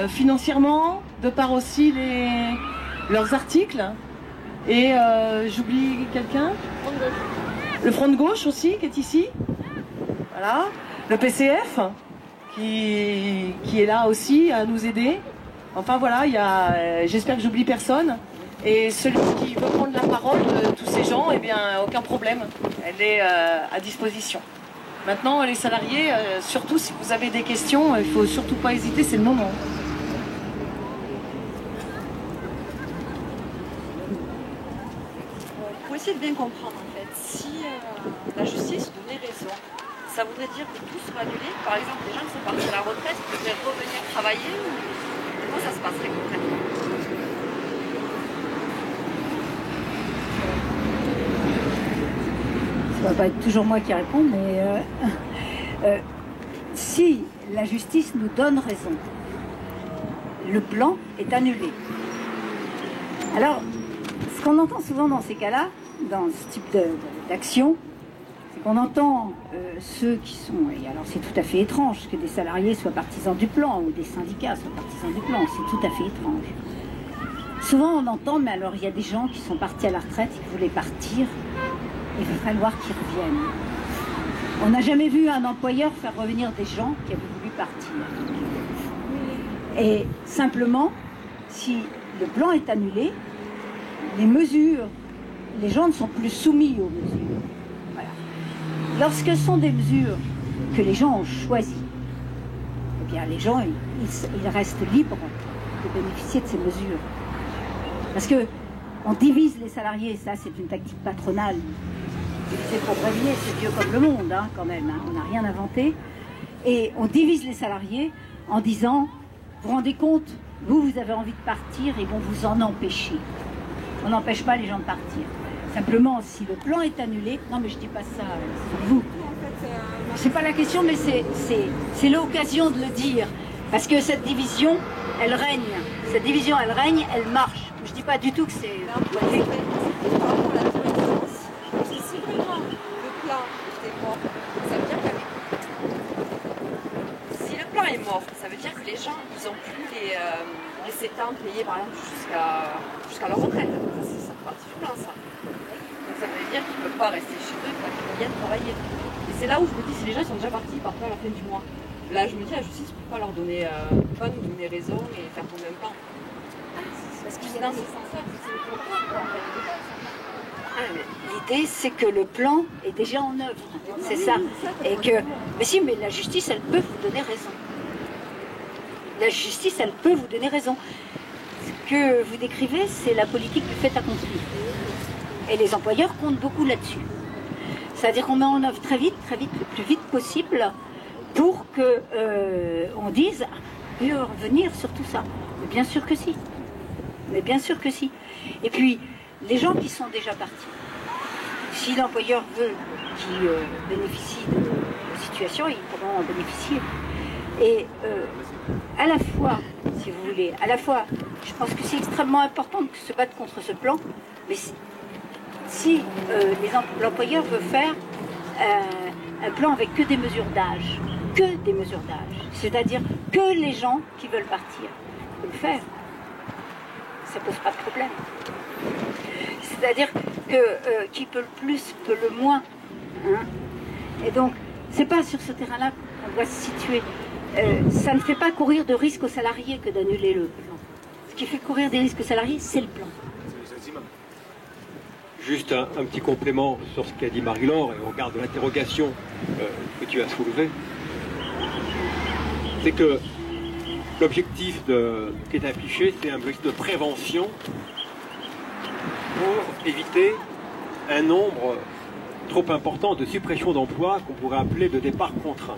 financièrement, de par aussi leurs articles. Et j'oublie quelqu'un. Le Front de Gauche aussi qui est ici. Voilà. Le PCF qui est là aussi à nous aider. Enfin voilà, j'espère que j'oublie personne. Et celui qui veut prendre la parole de tous ces gens, eh bien aucun problème. Elle est à disposition. Maintenant, les salariés, surtout si vous avez des questions, il ne faut surtout pas hésiter, c'est le moment. Pour essayer de bien comprendre, en fait, si la justice donnait raison, ça voudrait dire que tout sera annulé. Par exemple, les gens qui sont partis à la retraite pourraient revenir travailler ou comment ça se passerait concrètement? Ça va pas être toujours moi qui réponds, mais si la justice nous donne raison, le plan est annulé. Alors, ce qu'on entend souvent dans ces cas-là, dans ce type d'action, c'est qu'on entend ceux qui sont, et alors c'est tout à fait étrange que des salariés soient partisans du plan ou des syndicats soient partisans du plan, c'est tout à fait étrange. Souvent on entend, mais alors il y a des gens qui sont partis à la retraite et qui voulaient partir, il va falloir qu'ils reviennent. On n'a jamais vu un employeur faire revenir des gens qui avaient voulu partir. Et simplement, si le plan est annulé, les mesures, les gens ne sont plus soumis aux mesures. Voilà. Lorsque ce sont des mesures que les gens ont choisies, eh bien les gens, ils restent libres de bénéficier de ces mesures. Parce que on divise les salariés, ça c'est une tactique patronale. Diviser pour régner, c'est vieux comme le monde, hein, quand même, hein, on n'a rien inventé. Et on divise les salariés en disant, vous vous rendez compte, vous avez envie de partir et vont vous en empêcher. On n'empêche pas les gens de partir. Simplement, si le plan est annulé, non mais je dis pas ça, c'est vous. C'est pas la question, mais c'est l'occasion de le dire. Parce que cette division, elle règne. Cette division, elle règne, elle marche. Je dis pas du tout que c'est... Ça veut dire que les gens, ils n'ont plus les 7 ans payés par exemple jusqu'à leur retraite. Ça fait partie du plan, ça. Donc ça veut dire qu'ils ne peuvent pas rester chez eux, qu'ils viennent travailler. Et c'est là où je me dis, si les gens sont déjà partis, ils partent à la fin du mois. Là, je me dis, la justice ne peut pas leur donner, pas nous donner raison et faire combien de temps. Parce que c'est dans ce sens-là, c'est le plan. L'idée, c'est que le plan est déjà en œuvre, c'est ça. Et que, mais si, mais la justice, elle peut vous donner raison. La justice, elle peut vous donner raison. Ce que vous décrivez, c'est la politique du fait accompli. Et les employeurs comptent beaucoup là-dessus. C'est-à-dire qu'on met en œuvre très vite, le plus vite possible, pour que on dise, il faut revenir sur tout ça. Mais bien sûr que si. Mais bien sûr que si. Et puis, les gens qui sont déjà partis, si l'employeur veut qu'ils bénéficient de situation, ils pourront en bénéficier. Et à la fois, si vous voulez, à la fois, je pense que c'est extrêmement important de se battre contre ce plan, mais si l'employeur veut faire un plan avec que des mesures d'âge, c'est-à-dire que les gens qui veulent partir, peut le faire. Ça pose pas de problème. C'est-à-dire que qui peut le plus, peut le moins. Hein. Et donc, c'est pas sur ce terrain-là qu'on doit se situer. Ça ne fait pas courir de risques aux salariés que d'annuler le plan. Ce qui fait courir des risques aux salariés, c'est le plan. Juste un petit complément sur ce qu'a dit Marie-Laure, et au regard de l'interrogation que tu as soulevée. C'est que l'objectif qui est affiché, c'est un objectif de prévention pour éviter un nombre trop important de suppression d'emplois qu'on pourrait appeler de départ contraint.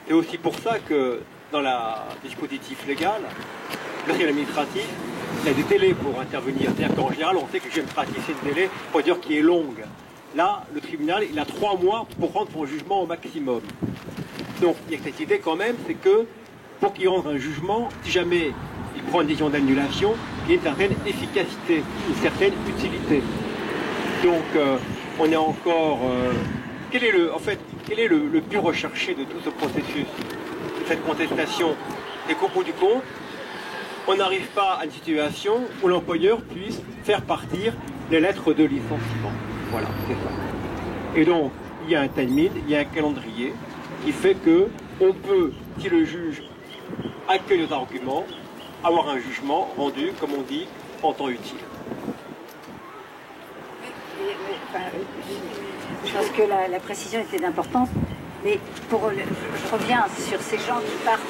C'est aussi pour ça que dans le dispositif légal, le tribunal administratif, il a des délais pour intervenir. C'est-à-dire qu'en général, on sait que le juge administratif, c'est une délai, pour dire qui est longue. Là, le tribunal, il a 3 mois pour rendre son jugement au maximum. Donc, il y a cette idée quand même, c'est que pour qu'il rende un jugement, si jamais il prend une décision d'annulation, il y a une certaine efficacité, une certaine utilité. Donc, on est encore... quel est le but recherché de tout ce processus, de cette contestation? C'est qu'au bout du compte, on n'arrive pas à une situation où l'employeur puisse faire partir les lettres de licenciement. Voilà, c'est ça. Et donc, il y a un timing, il y a un calendrier qui fait que on peut, si le juge accueille nos arguments, avoir un jugement rendu, comme on dit, en temps utile. Je pense que la précision était d'importance, mais je reviens sur ces gens qui partent,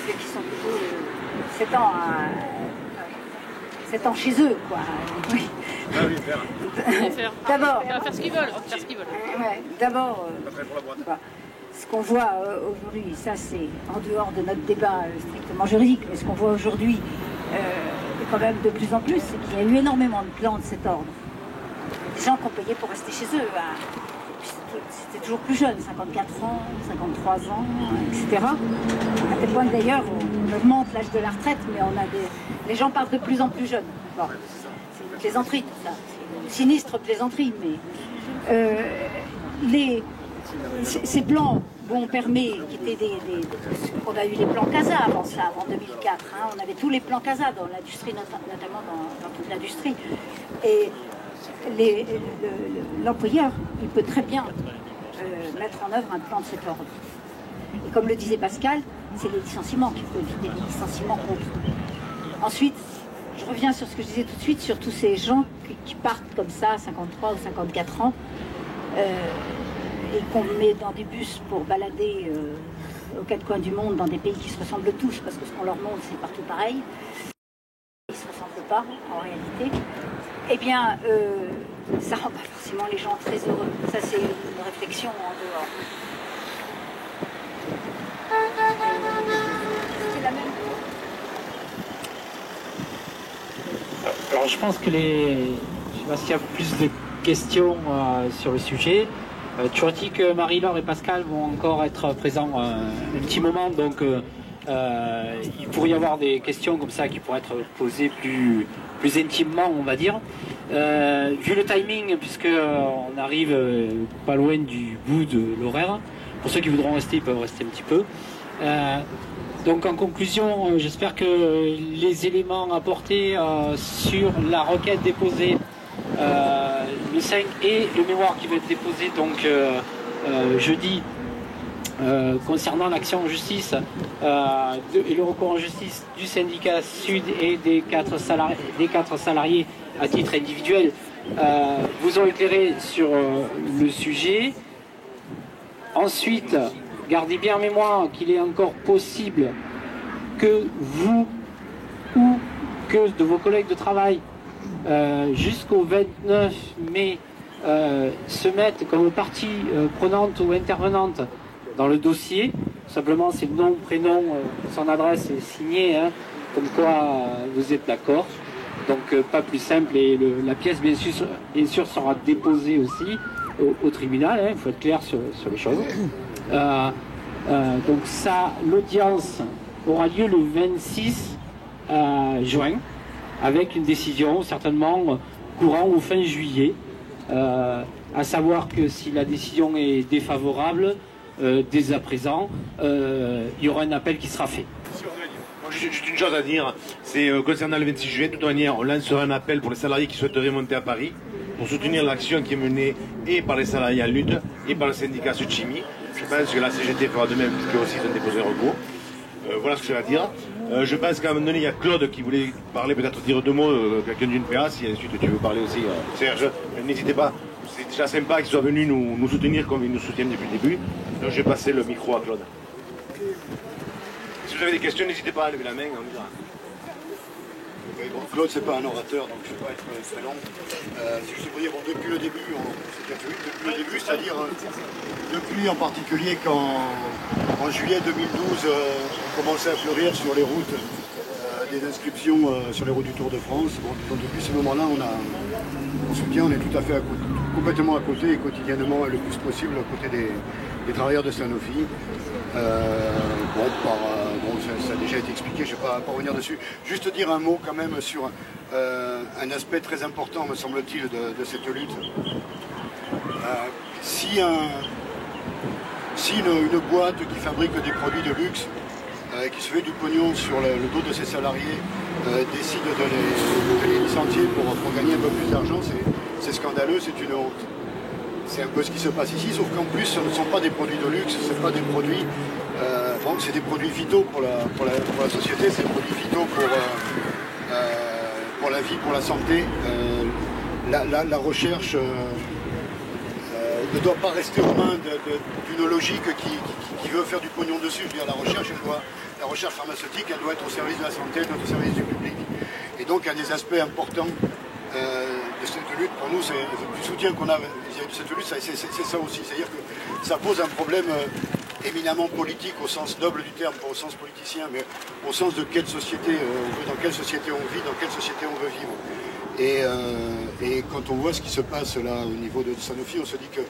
qui sont plutôt 7 ans chez eux, quoi. Oui. D'abord, faire ce qu'ils veulent. Ouais, d'abord, ce qu'on voit aujourd'hui, ça c'est en dehors de notre débat strictement juridique, mais ce qu'on voit aujourd'hui, quand même de plus en plus, c'est qu'il y a eu énormément de plans de cet ordre. Des gens qui ont payé pour rester chez eux. C'était toujours plus jeune, 54 ans, 53 ans, etc. À tel point que d'ailleurs, on augmente l'âge de la retraite, mais les gens partent de plus en plus jeunes. Bon, c'est une plaisanterie tout ça, c'est une sinistre plaisanterie, mais ces plans ont permis, on a eu les plans CASA avant ça, avant 2004, hein, on avait tous les plans CASA dans l'industrie, notamment dans toute l'industrie. Et l'employeur, il peut très bien mettre en œuvre un plan de cet ordre. Et comme le disait Pascal, c'est les licenciements qu'il faut éviter, les licenciements contre. Ensuite, je reviens sur ce que je disais tout de suite, sur tous ces gens qui partent comme ça, à 53 ou 54 ans, et qu'on met dans des bus pour balader aux 4 coins du monde dans des pays qui se ressemblent tous, parce que ce qu'on leur montre, c'est partout pareil. Ils ne se ressemblent pas, en réalité. Eh bien, ça rend pas forcément les gens très heureux. Ça, c'est une réflexion en dehors. C'est la même. Alors, je pense que je sais pas s'il y a plus de questions sur le sujet. Tu as dit que Marie-Laure et Pascal vont encore être présents un petit moment, donc il pourrait y avoir des questions comme ça qui pourraient être posées plus intimement, on va dire. Vu le timing, puisqu'on arrive pas loin du bout de l'horaire, pour ceux qui voudront rester, ils peuvent rester un petit peu. Donc en conclusion, j'espère que les éléments apportés sur la requête déposée le 5 et le mémoire qui va être déposé donc jeudi concernant l'action en justice et le recours en justice du syndicat Sud et des 4 salariés à titre individuel vous ont éclairé sur le sujet. Ensuite, gardez bien en mémoire qu'il est encore possible que vous ou que de vos collègues de travail jusqu'au 29 mai se mettent comme partie prenante ou intervenante dans le dossier. Simplement, c'est le nom, prénom, son adresse est signé, hein, comme quoi vous êtes d'accord. Donc pas plus simple, et la pièce bien sûr sera déposée aussi au tribunal, il faut être clair sur les choses. Donc ça, l'audience aura lieu le 26 juin, avec une décision certainement courant ou fin juillet, à savoir que si la décision est défavorable, dès à présent, il y aura un appel qui sera fait. Juste une chose à dire, c'est concernant le 26 juillet, de toute manière, on lancera un appel pour les salariés qui souhaiteraient monter à Paris pour soutenir l'action qui est menée et par les salariés à Lude et par le syndicat Sud-Chimie. Je pense que la CGT fera de même, puisqu'eux aussi ils ont déposé un recours. Voilà ce que j'ai à dire. Je pense qu'à un moment donné, il y a Claude qui voulait parler, peut-être dire 2 mots, quelqu'un d'une PA, si ensuite tu veux parler aussi, Serge, n'hésitez pas. C'est déjà sympa qu'ils soient venus nous soutenir comme ils nous soutiennent depuis le début. Donc je vais passer le micro à Claude. Si vous avez des questions, n'hésitez pas à lever la main. On dira. Oui, bon, Claude, c'est pas un orateur, donc je ne vais pas être très long. C'est juste pour dire, bon, depuis le début, c'est-à-dire depuis en particulier quand en juillet 2012, on commençait à fleurir sur les routes des inscriptions sur les routes du Tour de France. Bon, donc depuis ce moment-là, on soutient, on est tout à fait complètement à côté et quotidiennement le plus possible à côté des travailleurs de Sanofi. Ça a déjà été expliqué, je ne vais pas revenir dessus. Juste dire un mot quand même sur un aspect très important, me semble-t-il, de cette lutte. Si une boîte qui fabrique des produits de luxe, qui se fait du pognon sur le dos de ses salariés, décide de les licencier pour gagner un peu plus d'argent, c'est scandaleux, c'est une honte. C'est un peu ce qui se passe ici, sauf qu'en plus ce ne sont pas des produits de luxe, ce ne sont pas des produits, c'est des produits vitaux pour la société, c'est des produits vitaux pour la vie, pour la santé. La recherche ne doit pas rester aux mains d'une logique qui veut faire du pognon dessus. Je veux dire, la recherche pharmaceutique, elle doit être au service de la santé, elle doit être au service du public. Et donc un des aspects importants de cette lutte, pour nous, c'est du soutien qu'on a vis-à-vis de cette lutte, c'est ça aussi. C'est-à-dire que ça pose un problème éminemment politique au sens noble du terme, pas au sens politicien, mais au sens de quelle société dans quelle société on vit, dans quelle société on veut vivre. Et quand on voit ce qui se passe là au niveau de Sanofi, on se dit que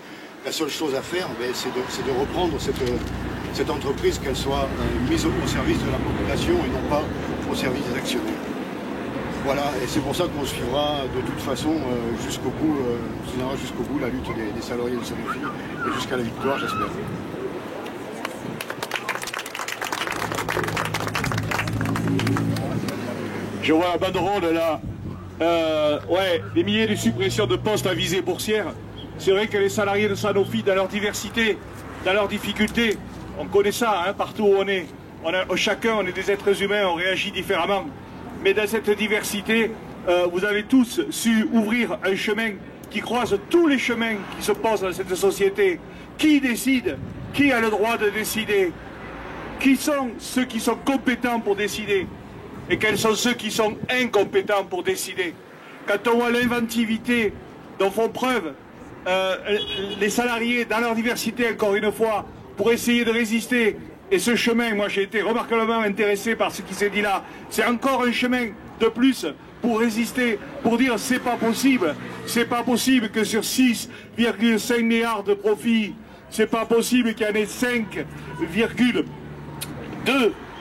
la seule chose à faire, c'est de reprendre cette entreprise, qu'elle soit mise au service de la population et non pas au service des actionnaires. Voilà, et c'est pour ça qu'on suivra de toute façon jusqu'au bout, la lutte des salariés de Sanofi et jusqu'à la victoire, j'espère. Je vois la banderole là. Des milliers de suppressions de postes à visée boursière. C'est vrai que les salariés de Sanofi, dans leur diversité, dans leurs difficultés, on connaît ça, hein, partout où on est. Chacun, on est des êtres humains, on réagit différemment. Mais dans cette diversité, vous avez tous su ouvrir un chemin qui croise tous les chemins qui se posent dans cette société. Qui décide? Qui a le droit de décider? Qui sont ceux qui sont compétents pour décider? Et quels sont ceux qui sont incompétents pour décider? Quand on voit l'inventivité dont font preuve les salariés dans leur diversité, encore une fois, pour essayer de résister. Et ce chemin, moi j'ai été remarquablement intéressé par ce qui s'est dit là, c'est encore un chemin de plus pour résister, pour dire c'est pas possible que sur 6,5 milliards de profits, c'est pas possible qu'il y en ait 5,2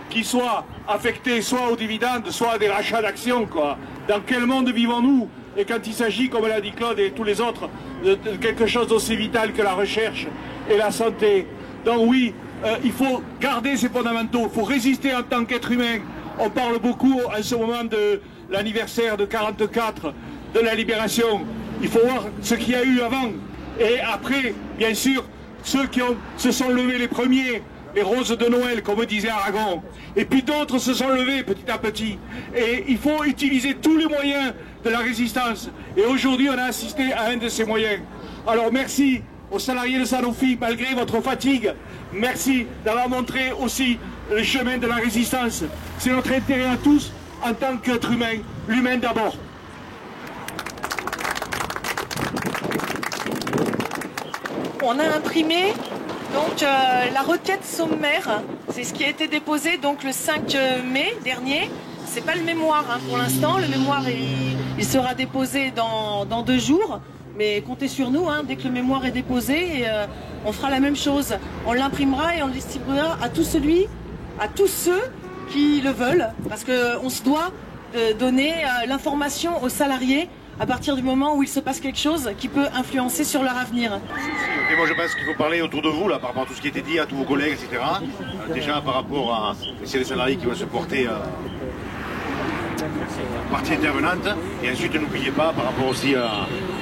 qui soient affectés soit aux dividendes, soit à des rachats d'actions, quoi. Dans quel monde vivons-nous? Et quand il s'agit, comme l'a dit Claude et tous les autres, de quelque chose d'aussi vital que la recherche et la santé. Donc oui, il faut garder ces fondamentaux, il faut résister en tant qu'être humain. On parle beaucoup en ce moment de l'anniversaire de 44 de la libération. Il faut voir ce qu'il y a eu avant. Et après, bien sûr, ceux qui se sont levés les premiers, les roses de Noël, comme disait Aragon. Et puis d'autres se sont levés petit à petit. Et il faut utiliser tous les moyens de la résistance. Et aujourd'hui, on a assisté à un de ces moyens. Alors merci aux salariés de Sanofi, malgré votre fatigue. Merci d'avoir montré aussi le chemin de la résistance. C'est notre intérêt à tous, en tant qu'être humain, l'humain d'abord. On a imprimé donc la requête sommaire, c'est ce qui a été déposé donc le 5 mai dernier. C'est pas le mémoire hein, pour l'instant. Le mémoire il sera déposé dans 2 jours. Mais comptez sur nous, hein, dès que le mémoire est déposé, on fera la même chose. On l'imprimera et on le distribuera à tous ceux qui le veulent, parce qu'on se doit donner l'information aux salariés à partir du moment où il se passe quelque chose qui peut influencer sur leur avenir. Et moi je pense qu'il faut parler autour de vous, là, par rapport à tout ce qui a été dit, à tous vos collègues, etc. Déjà par rapport à les salariés qui vont se porter partie intervenante, et ensuite n'oubliez pas par rapport aussi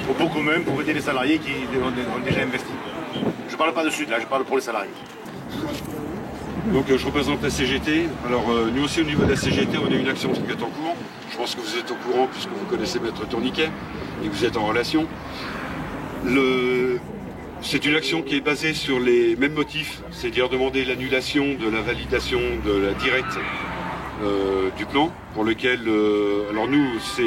au pot commun pour aider les salariés qui ont déjà investi. Je ne parle pas de Sud, là, je parle pour les salariés. Donc je représente la CGT. Alors nous aussi au niveau de la CGT, on a une action qui est en cours. Je pense que vous êtes au courant puisque vous connaissez Maître Tourniquet et que vous êtes en relation. C'est une action qui est basée sur les mêmes motifs, c'est-à-dire demander l'annulation de la validation de la directe du plan, pour lequel, alors nous, c'est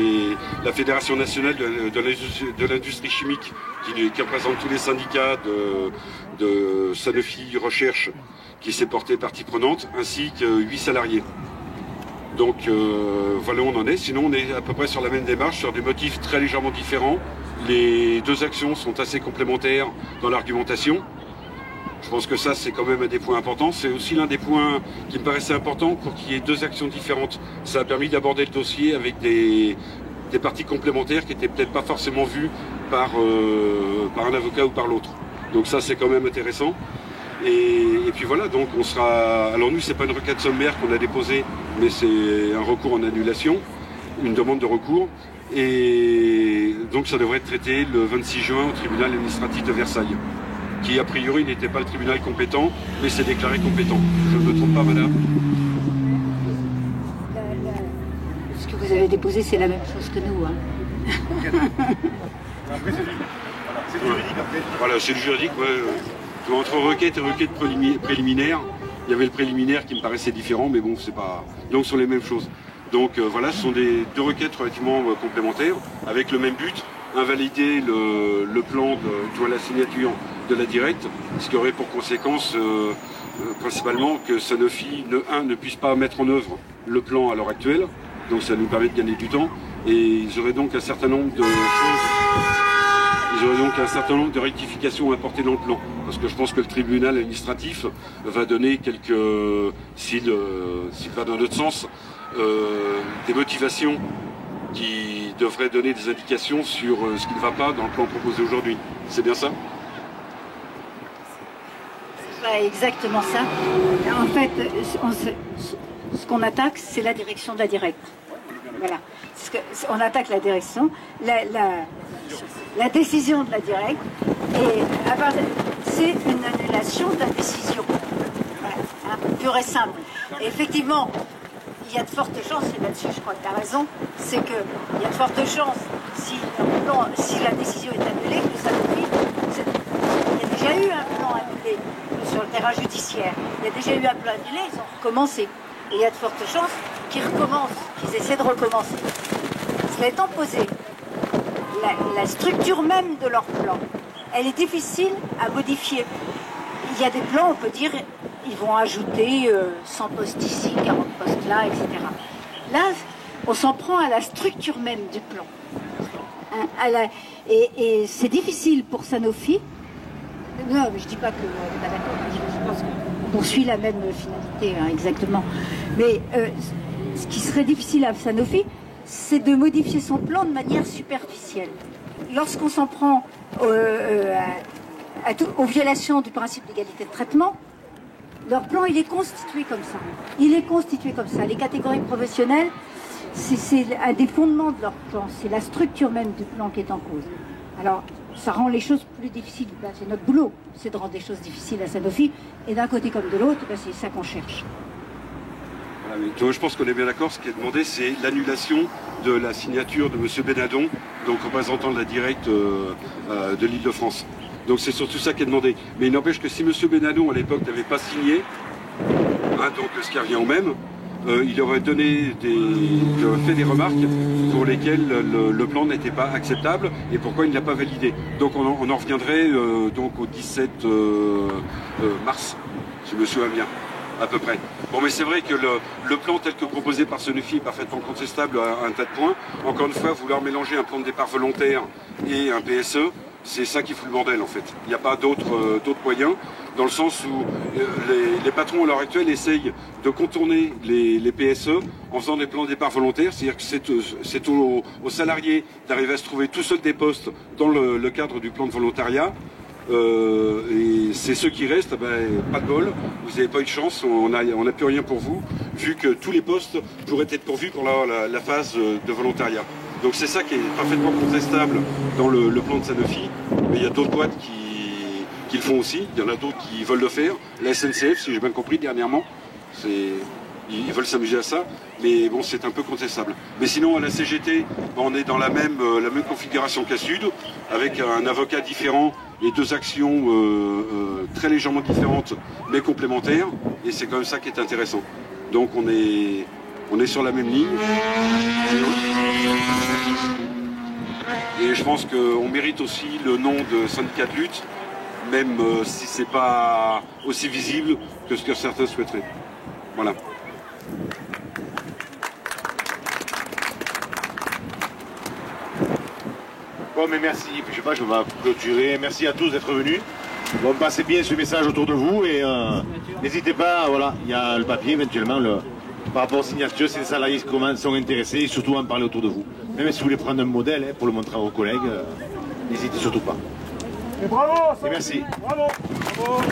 la Fédération nationale de l'industrie chimique qui représente tous les syndicats de Sanofi Recherche, qui s'est porté partie prenante, ainsi que 8 salariés. Donc voilà où on en est, sinon on est à peu près sur la même démarche, sur des motifs très légèrement différents. Les deux actions sont assez complémentaires dans l'argumentation. Je pense que ça, c'est quand même un des points importants. C'est aussi l'un des points qui me paraissait important pour qu'il y ait deux actions différentes. Ça a permis d'aborder le dossier avec des parties complémentaires qui n'étaient peut-être pas forcément vues par un avocat ou par l'autre. Donc ça, c'est quand même intéressant. Et puis voilà, donc on sera... Alors nous, c'est pas une requête sommaire qu'on a déposée, mais c'est un recours en annulation, une demande de recours. Et donc ça devrait être traité le 26 juin au tribunal administratif de Versailles, qui a priori n'était pas le tribunal compétent, mais s'est déclaré compétent. Je ne me trompe pas, madame? Ce que vous avez déposé, c'est la même chose que nous. Hein. Après, c'est du juridique après. Voilà, c'est le juridique, ouais. Entre requête et requête préliminaire, il y avait le préliminaire qui me paraissait différent, mais bon, c'est pas... Donc, ce sont les mêmes choses. Donc voilà, ce sont deux requêtes relativement complémentaires, avec le même but, invalider le plan de la signature de la directe, ce qui aurait pour conséquence principalement que Sanofi ne puisse pas mettre en œuvre le plan à l'heure actuelle, donc ça nous permet de gagner du temps, et ils auraient donc un certain nombre de choses, ils auraient donc un certain nombre de rectifications à apporter dans le plan, parce que je pense que le tribunal administratif va donner quelques, s'il va dans notre sens, des motivations qui devraient donner des indications sur ce qui ne va pas dans le plan proposé aujourd'hui. C'est bien ça? C'est pas exactement ça. En fait, ce qu'on attaque, c'est la direction de la directe. Voilà. On attaque la direction, la décision de la directe, et c'est une annulation de la décision. Voilà, hein, pure et simple. Et effectivement, il y a de fortes chances, et là-dessus je crois que tu as raison, c'est qu'il y a de fortes chances, si la décision est annulée, que ça profite. Il y a déjà eu un plan annulé sur le terrain judiciaire. Il y a déjà eu un plan annulé, ils ont recommencé. Et il y a de fortes chances qu'ils recommencent, qu'ils essaient de recommencer. Cela étant posé, la structure même de leur plan, elle est difficile à modifier. Il y a des plans, on peut dire, ils vont ajouter 100 postes ici, 40 postes là, etc. Là, on s'en prend à la structure même du plan. Hein, et c'est difficile pour Sanofi. Non, mais je ne dis pas que on est pas d'accord, je pense qu'on suit la même finalité, hein, exactement. Mais ce qui serait difficile à Sanofi, c'est de modifier son plan de manière superficielle. Lorsqu'on s'en prend aux violations du principe d'égalité de traitement, leur plan, il est constitué comme ça. Il est constitué comme ça. Les catégories professionnelles, c'est un des fondements de leur plan. C'est la structure même du plan qui est en cause. Alors, ça rend les choses plus difficiles. Ben, c'est notre boulot, c'est de rendre des choses difficiles à Sanofi. Et d'un côté comme de l'autre, ben, c'est ça qu'on cherche. Voilà, mais je pense qu'on est bien d'accord. Ce qui est demandé, c'est l'annulation de la signature de M. Benadon, donc représentant de la directe de l'Île-de-France. Donc c'est surtout ça qui est demandé. Mais il n'empêche que si M. Benadon, à l'époque, n'avait pas signé, hein, donc ce qui revient au même, il aurait fait des remarques pour lesquelles le plan n'était pas acceptable et pourquoi il ne l'a pas validé. Donc on en reviendrait donc au 17 mars, si je me souviens bien, à peu près. Bon, mais c'est vrai que le plan tel que proposé par Sanofi est parfaitement contestable à un tas de points. Encore une fois, vouloir mélanger un plan de départ volontaire et un PSE, c'est ça qui fout le bordel en fait. Il n'y a pas d'autres moyens, dans le sens où les patrons à l'heure actuelle essayent de contourner les PSE en faisant des plans de départ volontaires, c'est-à-dire que c'est aux salariés d'arriver à se trouver tout seuls des postes dans le cadre du plan de volontariat. Et c'est ceux qui restent, ben, pas de bol, vous n'avez pas eu de chance, on n'a plus rien pour vous, vu que tous les postes pourraient être pourvus pour la phase de volontariat. Donc c'est ça qui est parfaitement contestable dans le plan de Sanofi, mais il y a d'autres boîtes qui le font aussi, il y en a d'autres qui veulent le faire, la SNCF, si j'ai bien compris dernièrement, ils veulent s'amuser à ça, mais bon, c'est un peu contestable. Mais sinon, à la CGT, on est dans la même configuration qu'à Sud, avec un avocat différent et deux actions très légèrement différentes, mais complémentaires, et c'est quand même ça qui est intéressant. Donc on est sur la même ligne. Et je pense qu'on mérite aussi le nom de syndicat de lutte, même si c'est pas aussi visible que ce que certains souhaiteraient. Voilà. Bon, mais merci. Je sais pas, je vais clôturer. Merci à tous d'être venus. Bon, passez bien ce message autour de vous et n'hésitez pas, voilà, il y a le papier éventuellement par rapport aux signatures, si les salariés sont intéressés, et surtout en parler autour de vous. Même si vous voulez prendre un modèle pour le montrer à vos collègues, n'hésitez surtout pas. Et bravo, et merci. Bravo. Bravo.